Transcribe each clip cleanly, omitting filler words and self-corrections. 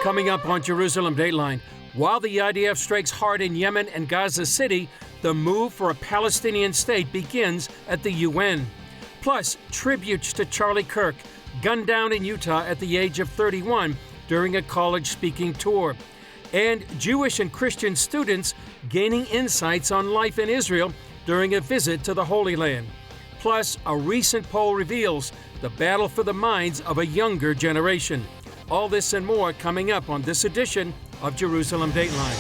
Coming up on Jerusalem Dateline, while the IDF strikes hard in Yemen and Gaza City, the move for a Palestinian state begins at the UN. Plus, tributes to Charlie Kirk, gunned down in Utah at the age of 31 during a college speaking tour. And Jewish and Christian students gaining insights on life in Israel during a visit to the Holy Land. Plus, a recent poll reveals the battle for the minds of a younger generation. All this and more coming up on this edition of Jerusalem Dateline.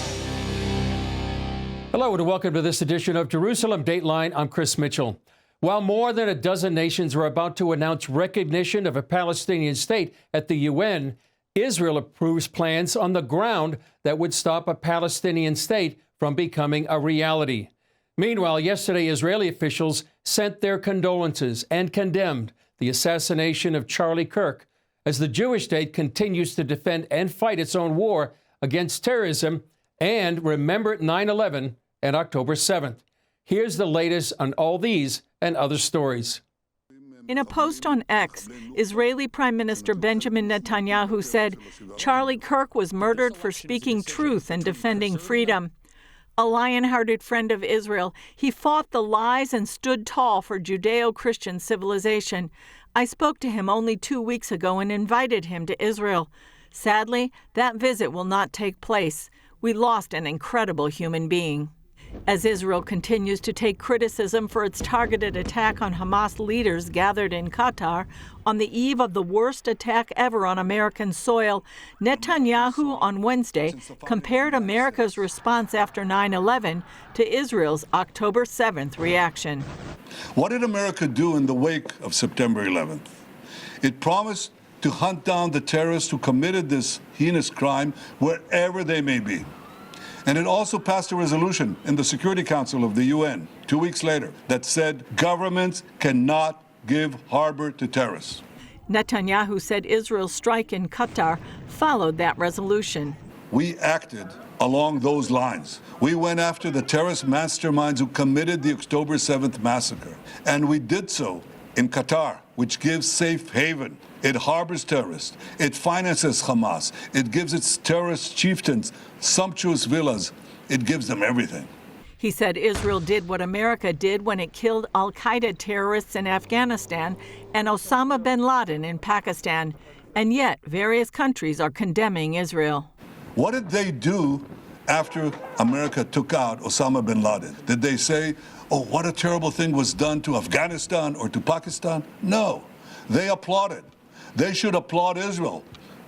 Hello and welcome to this edition of Jerusalem Dateline. I'm Chris Mitchell. While more than a dozen nations are about to announce recognition of a Palestinian state at the UN, Israel approves plans on the ground that would stop a Palestinian state from becoming a reality. Meanwhile, yesterday, Israeli officials sent their condolences and condemned the assassination of Charlie Kirk as the Jewish state continues to defend and fight its own war against terrorism and remember 9/11 and October 7th. Here's the latest on all these and other stories. In a post on X, Israeli Prime Minister Benjamin Netanyahu said Charlie Kirk was murdered for speaking truth and defending freedom. A lion-hearted friend of Israel, he fought the lies and stood tall for Judeo-Christian civilization. I spoke to him only 2 weeks ago and invited him to Israel. Sadly, that visit will not take place. We lost an incredible human being. As Israel continues to take criticism for its targeted attack on Hamas leaders gathered in Qatar on the eve of the worst attack ever on American soil, Netanyahu on Wednesday compared America's response after 9/11 to Israel's October 7th reaction. What did America do in the wake of September 11th? It promised to hunt down the terrorists who committed this heinous crime wherever they may be. And it also passed a resolution in the Security Council of the UN 2 weeks later that said governments cannot give harbor to terrorists. Netanyahu said Israel's strike in Qatar followed that resolution. We acted along those lines. We went after the terrorist masterminds who committed the October 7th massacre. And we did so in Qatar, which gives safe haven. It harbors terrorists. It finances Hamas. It gives its terrorist chieftains sumptuous villas. It gives them everything. He said Israel did what America did when it killed Al-Qaeda terrorists in Afghanistan and Osama bin Laden in Pakistan. And yet, various countries are condemning Israel. What did they do after America took out Osama bin Laden? Did they say, oh, what a terrible thing was done to Afghanistan or to Pakistan? No, they applauded. They should applaud Israel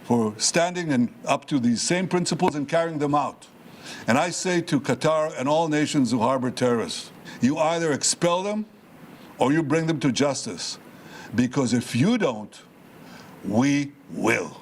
for standing up to these same principles and carrying them out. And I say to Qatar and all nations who harbor terrorists, you either expel them or you bring them to justice. Because if you don't, we will.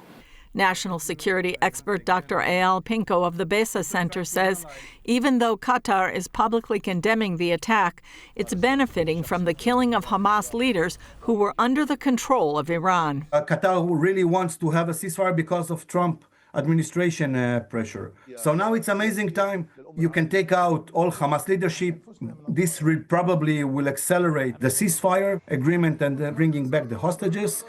National security expert Dr. Eyal Pinko of the Besa Center says even though Qatar is publicly condemning the attack, it's benefiting from the killing of Hamas leaders who were under the control of Iran. Qatar really wants to have a ceasefire because of Trump administration pressure. So now it's amazing time. You can take out all Hamas leadership. This probably will accelerate the ceasefire agreement and bringing back the hostages.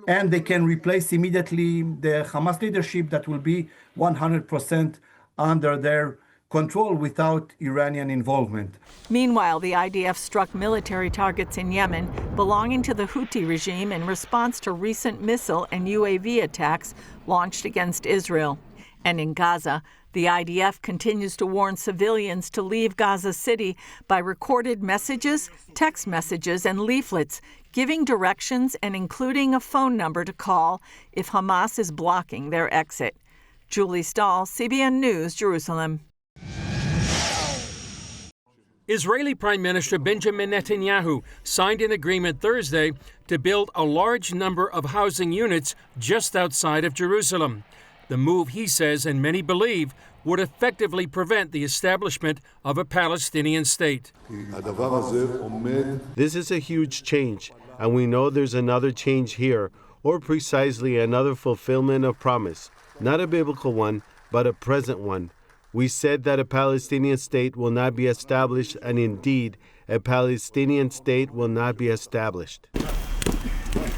And they can replace immediately the Hamas leadership that will be 100% under their control without Iranian involvement. Meanwhile, the IDF struck military targets in Yemen belonging to the Houthi regime in response to recent missile and UAV attacks launched against Israel. And in Gaza, the IDF continues to warn civilians to leave Gaza City by recorded messages, text messages, and leaflets, giving directions and including a phone number to call if Hamas is blocking their exit. Julie Stahl, CBN News, Jerusalem. Israeli Prime Minister Benjamin Netanyahu signed an agreement Thursday to build a large number of housing units just outside of Jerusalem. The move, he says, and many believe, would effectively prevent the establishment of a Palestinian state. This is a huge change, and we know there's another change here, or precisely another fulfillment of promise, not a biblical one, but a present one. We said that a Palestinian state will not be established, and indeed, a Palestinian state will not be established.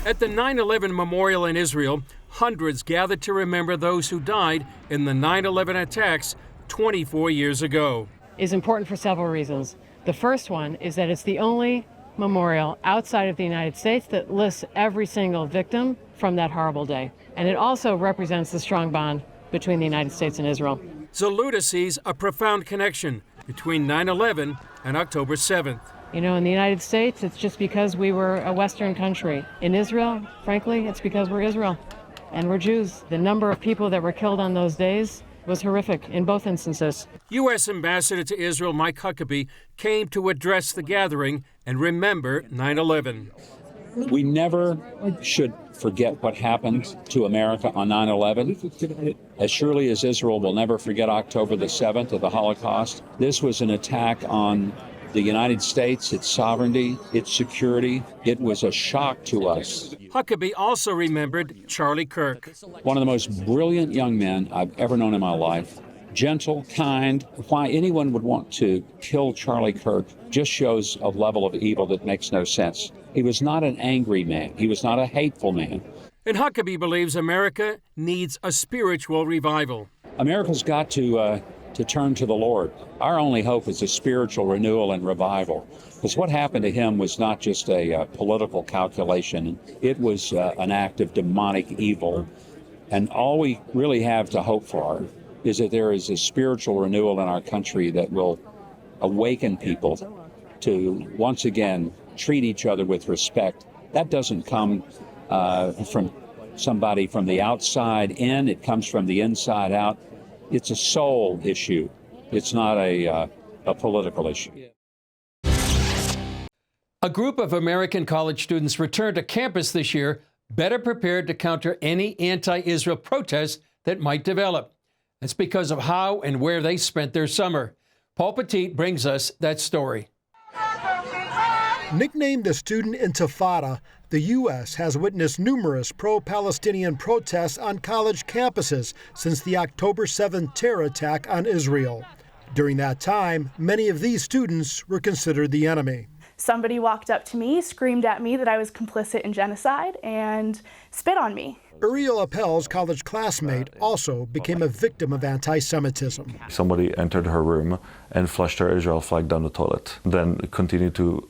At the 9/11 memorial in Israel, hundreds gathered to remember those who died in the 9/11 attacks 24 years ago. Is important for several reasons. The first one is that it's the only memorial outside of the United States that lists every single victim from that horrible day. And it also represents the strong bond between the United States and Israel. Zaluda sees a profound connection between 9/11 and October 7th. You know, in the United States, it's just because we were a Western country. In Israel, frankly, it's because we're Israel and we're Jews. The number of people that were killed on those days was horrific in both instances. U.S. Ambassador to Israel Mike Huckabee came to address the gathering and remember 9/11. We never should forget what happened to America on 9/11. As surely as Israel will never forget October the 7th of the Holocaust, this was an attack on the United States, its sovereignty, its security. It was a shock to us. Huckabee also remembered Charlie Kirk. One of the most brilliant young men I've ever known in my life. Gentle, kind. Why anyone would want to kill Charlie Kirk just shows a level of evil that makes no sense. He was not an angry man. He was not a hateful man. And Huckabee believes America needs a spiritual revival. America's got to turn to the Lord. Our only hope is a spiritual renewal and revival. Because what happened to him was not just a political calculation. It was an act of demonic evil. And all we really have to hope for is that there is a spiritual renewal in our country that will awaken people to once again treat each other with respect. That doesn't come from somebody from the outside in. It comes from the inside out. It's a soul issue. It's not a political issue. A group of American college students returned to campus this year, better prepared to counter any anti-Israel protests that might develop. That's because of how and where they spent their summer. Paul Petit brings us that story. Nicknamed the Student Intifada, the U.S. has witnessed numerous pro-Palestinian protests on college campuses since the October 7th terror attack on Israel. During that time, many of these students were considered the enemy. Somebody walked up to me, screamed at me that I was complicit in genocide, and spit on me. Uriel Appel's college classmate also became a victim of anti-Semitism. Somebody entered her room and flushed her Israel flag down the toilet, then continued to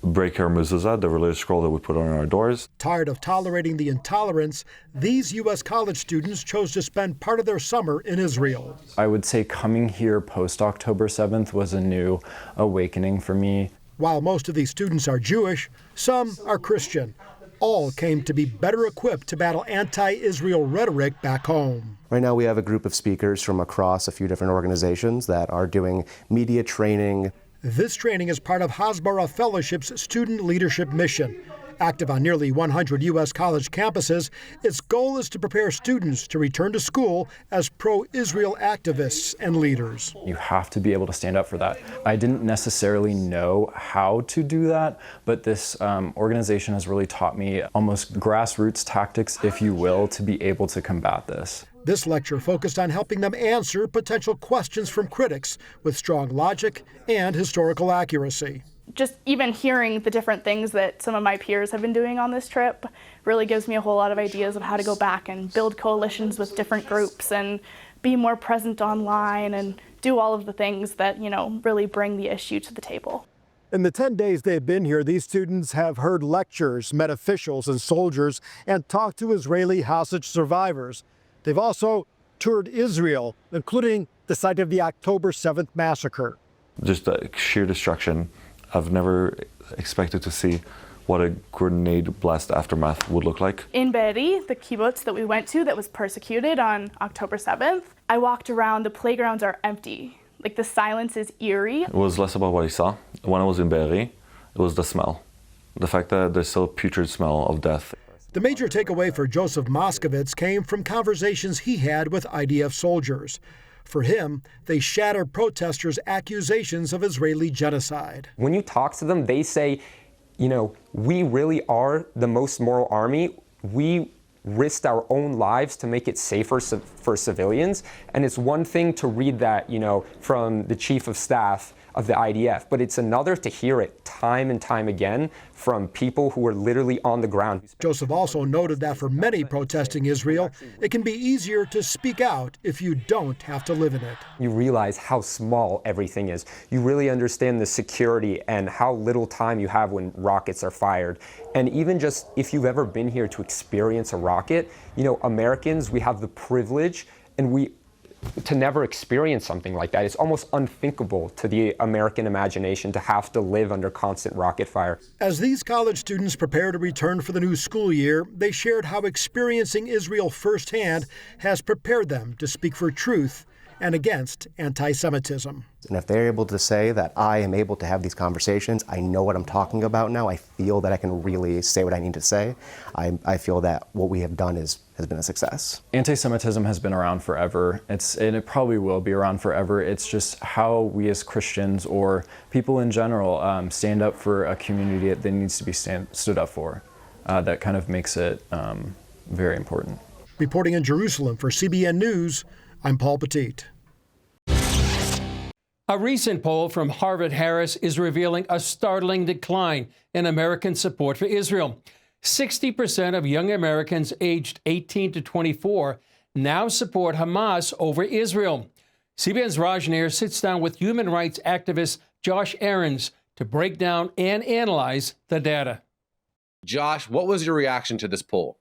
break her mezuzah, the religious scroll that we put on our doors. Tired of tolerating the intolerance, these U.S. college students chose to spend part of their summer in Israel. I would say coming here post-October 7th was a new awakening for me. While most of these students are Jewish, some are Christian. All came to be better equipped to battle anti-Israel rhetoric back home. Right now we have a group of speakers from across a few different organizations that are doing media training. This training is part of Hasbara Fellowship's student leadership mission. Active on nearly 100 U.S. college campuses, its goal is to prepare students to return to school as pro-Israel activists and leaders. You have to be able to stand up for that. I didn't necessarily know how to do that, but this organization has really taught me almost grassroots tactics, if you will, to be able to combat this. This lecture focused on helping them answer potential questions from critics with strong logic and historical accuracy. Just even hearing the different things that some of my peers have been doing on this trip really gives me a whole lot of ideas of how to go back and build coalitions with different groups and be more present online and do all of the things that, really bring the issue to the table. In the 10 days they've been here, these students have heard lectures, met officials and soldiers, and talked to Israeli hostage survivors. They've also toured Israel, including the site of the October 7th massacre. Just the sheer destruction. I've never expected to see what a grenade blast aftermath would look like. In Be'eri, the kibbutz that we went to that was persecuted on October 7th, I walked around, the playgrounds are empty. Like the silence is eerie. It was less about what I saw. When I was in Be'eri, it was the smell. The fact that there's still a putrid smell of death. The major takeaway for Joseph Moskowitz came from conversations he had with IDF soldiers. For him, they shatter protesters' accusations of Israeli genocide. When you talk to them, they say, we really are the most moral army. We risked our own lives to make it safer for civilians. And it's one thing to read that, from the chief of staff of the IDF, but it's another to hear it time and time again from people who are literally on the ground. Joseph also noted that for many protesting Israel, it can be easier to speak out if you don't have to live in it. You realize how small everything is. You really understand the security and how little time you have when rockets are fired. And even just if you've ever been here to experience a rocket, you know, Americans, we have the privilege and to never experience something like that. It's almost unthinkable to the American imagination to have to live under constant rocket fire. As these college students prepare to return for the new school year, they shared how experiencing Israel firsthand has prepared them to speak for truth and against anti-Semitism. And if they're able to say that I am able to have these conversations, I know what I'm talking about now, I feel that I can really say what I need to say, I feel that what we have done has been a success. Anti-Semitism has been around forever, and it probably will be around forever. It's just how we as Christians or people in general stand up for a community that needs to be stood up for. That kind of makes it very important. Reporting in Jerusalem for CBN News, I'm Paul Petit. A recent poll from Harvard-Harris is revealing a startling decline in American support for Israel. 60% of young Americans aged 18 to 24 now support Hamas over Israel. CBN's Raj Nair sits down with human rights activist Josh Ahrens to break down and analyze the data. Josh, what was your reaction to this poll?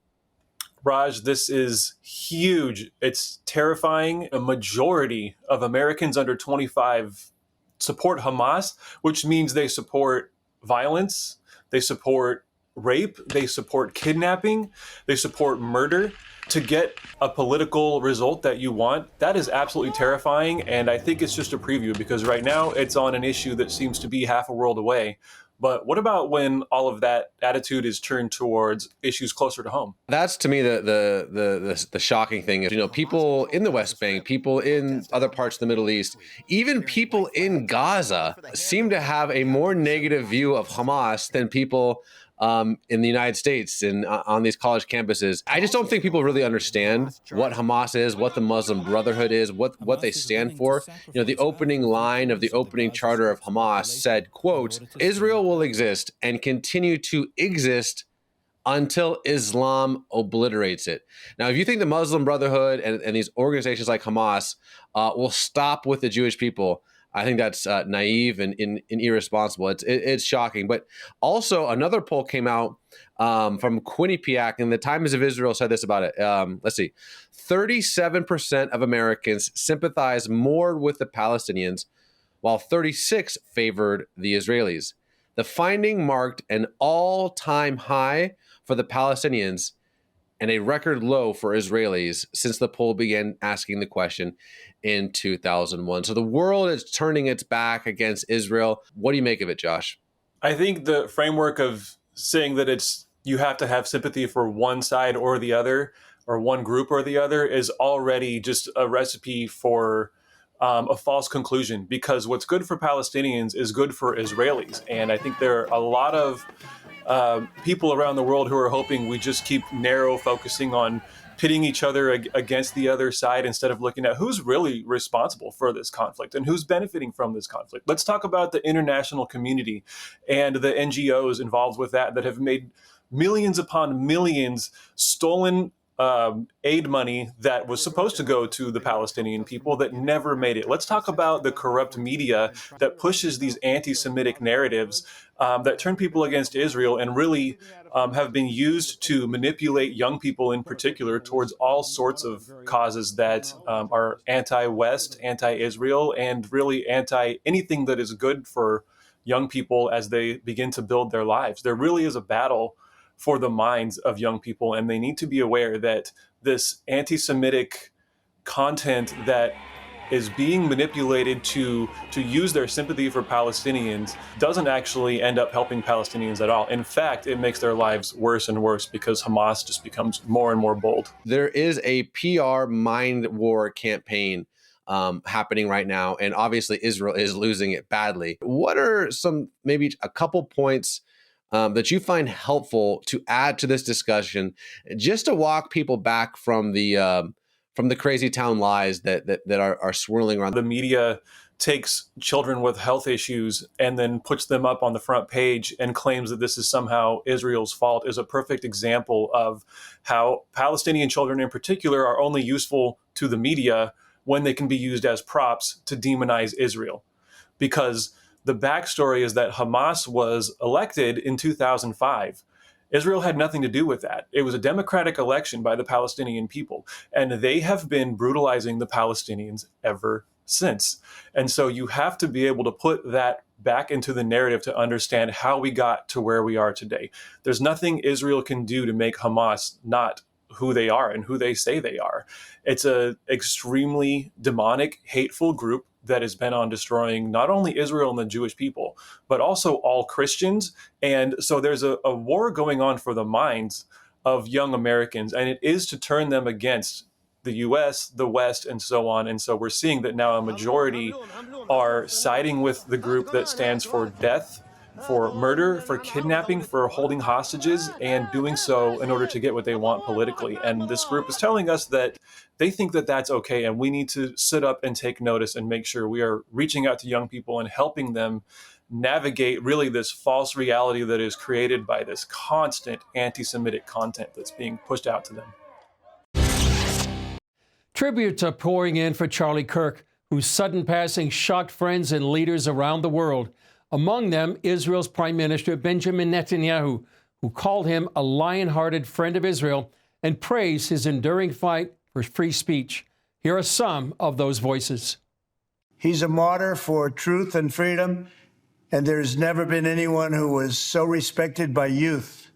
Raj, this is huge. It's terrifying. A majority of Americans under 25 support Hamas, which means they support violence, they support rape, they support kidnapping, they support murder. To get a political result that you want, that is absolutely terrifying. And I think it's just a preview because right now it's on an issue that seems to be half a world away. But what about when all of that attitude is turned towards issues closer to home? That's to me the shocking thing is, you know, people in the West Bank, people in other parts of the Middle East, even people in Gaza seem to have a more negative view of Hamas than people in the United States and on these college campuses. I just don't think people really understand what Hamas is, what the Muslim Brotherhood is, what they stand for. You know, the opening line of the opening charter of Hamas said, quote, Israel will exist and continue to exist until Islam obliterates it. Now, if you think the Muslim Brotherhood and these organizations like Hamas will stop with the Jewish people, I think that's naive and irresponsible. It's shocking. But also another poll came out from Quinnipiac, and the Times of Israel said this about it. Let's see. 37% of Americans sympathize more with the Palestinians, while 36% favored the Israelis. The finding marked an all-time high for the Palestinians and a record low for Israelis since the poll began asking the question in 2001. So the world is turning its back against Israel. What do you make of it, Josh? I think the framework of saying that you have to have sympathy for one side or the other, or one group or the other, is already just a recipe for a false conclusion, because what's good for Palestinians is good for Israelis. And I think there are a lot of people around the world who are hoping we just keep narrow focusing on pitting each other against the other side instead of looking at who's really responsible for this conflict and who's benefiting from this conflict. Let's talk about the international community and the NGOs involved with that have made millions upon millions stolen aid money that was supposed to go to the Palestinian people that never made it. Let's talk about the corrupt media that pushes these anti-Semitic narratives that turn people against Israel and really have been used to manipulate young people in particular towards all sorts of causes that are anti-West, anti-Israel, and really anti-anything that is good for young people as they begin to build their lives. There really is a battle for the minds of young people, and they need to be aware that this anti-Semitic content that is being manipulated to use their sympathy for Palestinians doesn't actually end up helping Palestinians at all. In fact, it makes their lives worse and worse because Hamas just becomes more and more bold. There is a PR mind war campaign happening right now, and obviously Israel is losing it badly. What are maybe a couple points that you find helpful to add to this discussion, just to walk people back from the crazy town lies that are swirling around? The media takes children with health issues and then puts them up on the front page and claims that this is somehow Israel's fault is a perfect example of how Palestinian children in particular are only useful to the media when they can be used as props to demonize Israel. Because the backstory is that Hamas was elected in 2005. Israel had nothing to do with that. It was a democratic election by the Palestinian people, and they have been brutalizing the Palestinians ever since. And so you have to be able to put that back into the narrative to understand how we got to where we are today. There's nothing Israel can do to make Hamas not who they are and who they say they are. It's an extremely demonic, hateful group that is bent on destroying not only Israel and the Jewish people, but also all Christians. And so there's a war going on for the minds of young Americans, and it is to turn them against the U.S., the West, and so on. And so we're seeing that now a majority are siding with the group that stands for death, for murder, for kidnapping, for holding hostages, and doing so in order to get what they want politically. And this group is telling us that they think that that's okay, and we need to sit up and take notice and make sure we are reaching out to young people and helping them navigate really this false reality that is created by this constant anti-Semitic content that's being pushed out to them. Tributes are pouring in for Charlie Kirk, whose sudden passing shocked friends and leaders around the world. Among them, Israel's Prime Minister Benjamin Netanyahu, who called him a lion-hearted friend of Israel and praised his enduring fight for free speech. Here are some of those voices. He's a martyr for truth and freedom, and there's never been anyone who was so respected by youth.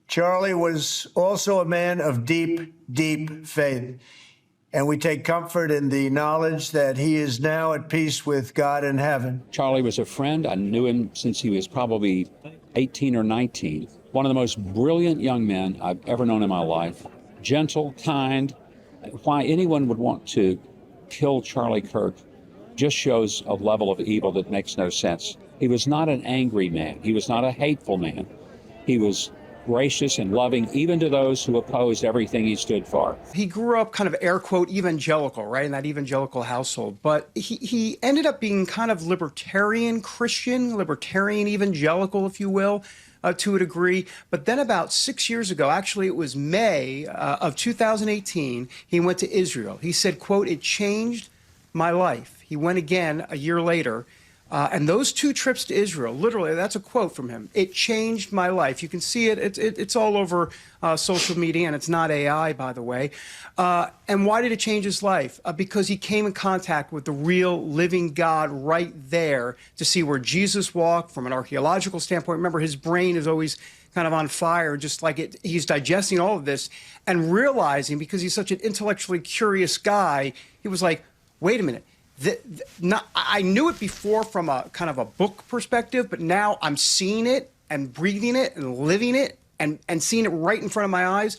Charlie was also a man of deep, deep faith. And we take comfort in the knowledge that he is now at peace with God in heaven. Charlie was a friend. I knew him since he was probably 18 or 19. One of the most brilliant young men I've ever known in my life. Gentle, kind. Why anyone would want to kill Charlie Kirk just shows a level of evil that makes no sense. He was not an angry man. He was not a hateful man. He was gracious and loving, even to those who opposed everything he stood for. He grew up kind of air quote evangelical, right, in that evangelical household. But he ended up being kind of libertarian Christian, libertarian evangelical, if you will, to a degree. But then about 6 years ago, actually it was May of 2018, he went to Israel. He said, quote, "It changed my life." He went again a year later. And those two trips to Israel, literally, that's a quote from him. "It changed my life." You can see it. It's all over social media, and it's not AI, by the way. And why did it change his life? Because he came in contact with the real living God right there to see where Jesus walked from an archaeological standpoint. Remember, his brain is always kind of on fire, just like he's digesting all of this and realizing, because he's such an intellectually curious guy, he was like, wait a minute. I knew it before from a kind of a book perspective, but now I'm seeing it and breathing it and living it and seeing it right in front of my eyes.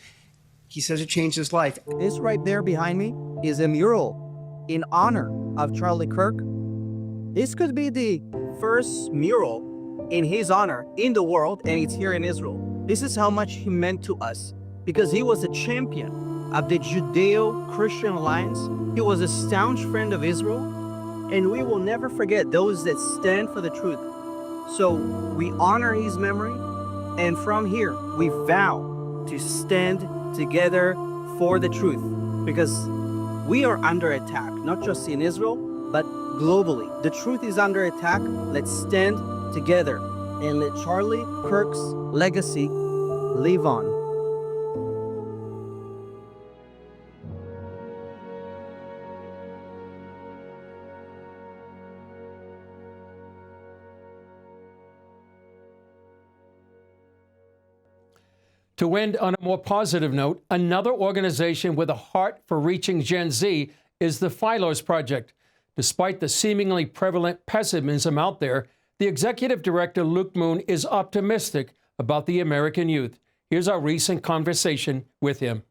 He says it changed his life. This right there behind me is a mural in honor of Charlie Kirk. This could be the first mural in his honor in the world, and it's here in Israel. This is how much he meant to us, because he was a champion of the Judeo-Christian alliance. He was a staunch friend of Israel, and we will never forget those that stand for the truth. So we honor his memory, and from here, we vow to stand together for the truth, because we are under attack, not just in Israel, but globally. The truth is under attack. Let's stand together and let Charlie Kirk's legacy live on. To end on a more positive note, another organization with a heart for reaching Gen Z is the Philos Project. Despite the seemingly prevalent pessimism out there, the executive director, Luke Moon, is optimistic about the American youth. Here's our recent conversation with him.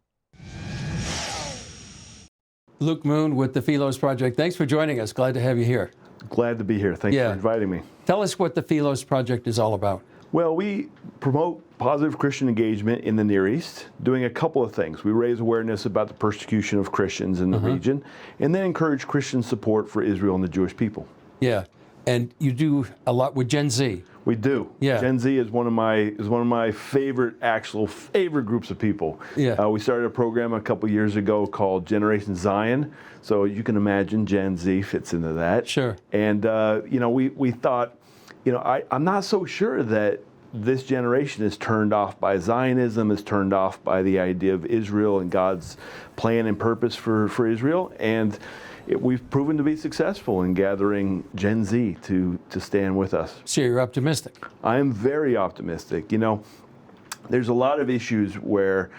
Luke Moon with the Philos Project. Thanks for joining us. Glad to have you here. Glad to be here. Thanks for inviting me. Tell us what the Philos Project is all about. Well, we promote positive Christian engagement in the Near East, doing a couple of things. We raise awareness about the persecution of Christians in the region, and then encourage Christian support for Israel and the Jewish people. Yeah, and you do a lot with Gen Z. We do. Yeah. Gen Z is one of my favorite groups of people. Yeah. We started a program a couple years ago called Generation Zion. So you can imagine Gen Z fits into that. Sure. And we thought, I'm not so sure that this generation is turned off by Zionism, is turned off by the idea of Israel and God's plan and purpose for Israel. And we've proven to be successful in gathering Gen Z to stand with us. So you're optimistic? I am very optimistic. There's a lot of issues where,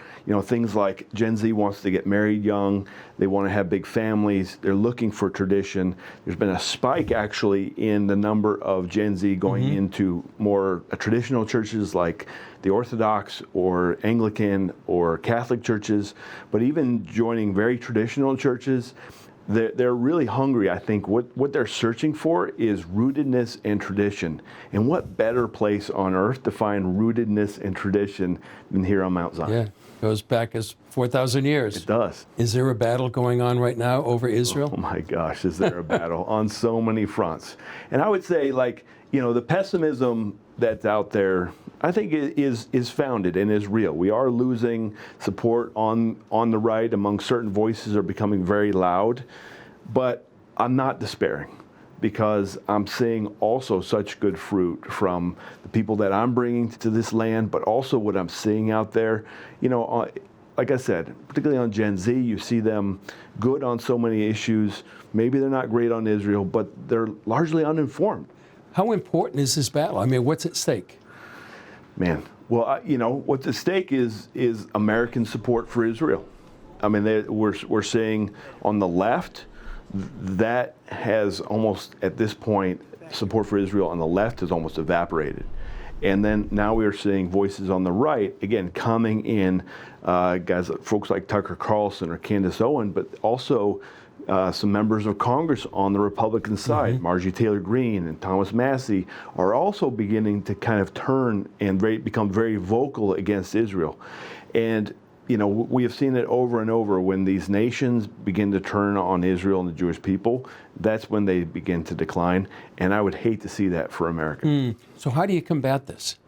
things like Gen Z wants to get married young, they want to have big families, they're looking for tradition. There's been a spike actually in the number of Gen Z going into more traditional churches like the Orthodox or Anglican or Catholic churches, but even joining very traditional churches. They're really hungry. I think what they're searching for is rootedness and tradition. And what better place on earth to find rootedness and tradition than here on Mount Zion? Yeah, goes back as 4,000 years. It does. Is there a battle going on right now over Israel? Oh my gosh, is there a battle on so many fronts? And I would say, the pessimism that's out there, I think is founded and is real. We are losing support on the right among certain voices are becoming very loud, but I'm not despairing because I'm seeing also such good fruit from the people that I'm bringing to this land, but also what I'm seeing out there. Like I said, particularly on Gen Z, you see them good on so many issues. Maybe they're not great on Israel, but they're largely uninformed. How important is this battle? I mean, what's at stake? Man, well, what's at stake is American support for Israel. I mean, we're seeing on the left that has almost, at this point, support for Israel on the left has almost evaporated. And then now we are seeing voices on the right, again, coming in, folks like Tucker Carlson or Candace Owen, but also some members of Congress on the Republican side, Marjorie Taylor Greene and Thomas Massey, are also beginning to kind of turn and become very vocal against Israel. And, we have seen it over and over when these nations begin to turn on Israel and the Jewish people, that's when they begin to decline. And I would hate to see that for America. So how do you combat this?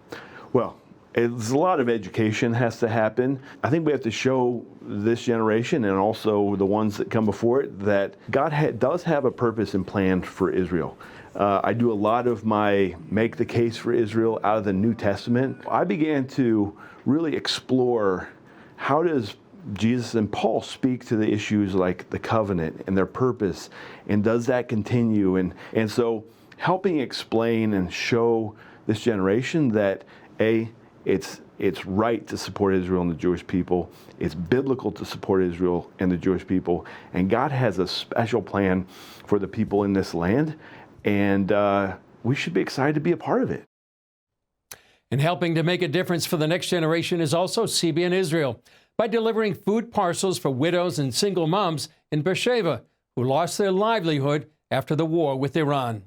Well, there's a lot of education has to happen. I think we have to show this generation and also the ones that come before it that God does have a purpose and plan for Israel. I do a lot of my make the case for Israel out of the New Testament. I began to really explore how does Jesus and Paul speak to the issues like the covenant and their purpose, and does that continue? And so helping explain and show this generation that it's right to support Israel and the Jewish people. It's biblical to support Israel and the Jewish people. And God has a special plan for the people in this land. And we should be excited to be a part of it. And helping to make a difference for the next generation is also CBN Israel by delivering food parcels for widows and single moms in Beersheba who lost their livelihood after the war with Iran.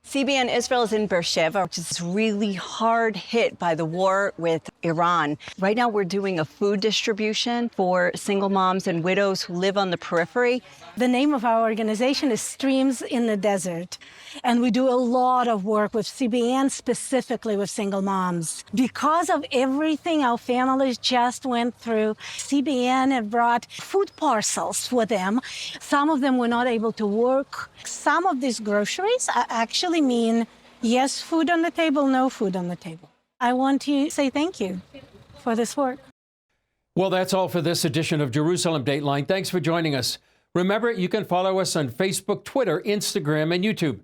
CBN Israel is in Beersheba, which is really hard hit by the war with Iran. Right now, we're doing a food distribution for single moms and widows who live on the periphery. The name of our organization is Streams in the Desert, and we do a lot of work with CBN, specifically with single moms. Because of everything our families just went through, CBN have brought food parcels for them. Some of them were not able to work. Some of these groceries actually mean yes, food on the table, no food on the table. I want to say thank you for this work. Well, that's all for this edition of Jerusalem Dateline. Thanks for joining us. Remember, you can follow us on Facebook, Twitter, Instagram, and YouTube.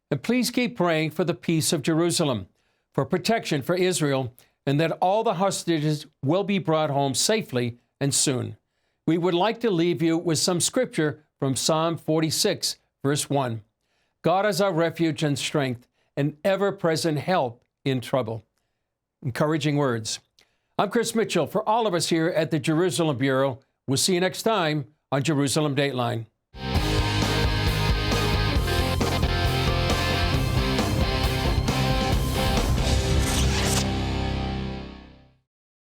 And please keep praying for the peace of Jerusalem, for protection for Israel, and that all the hostages will be brought home safely and soon. We would like to leave you with some scripture from Psalm 46, verse 1. God is our refuge and strength, an ever-present help in trouble. Encouraging words. I'm Chris Mitchell. For all of us here at the Jerusalem Bureau, we'll see you next time on Jerusalem Dateline.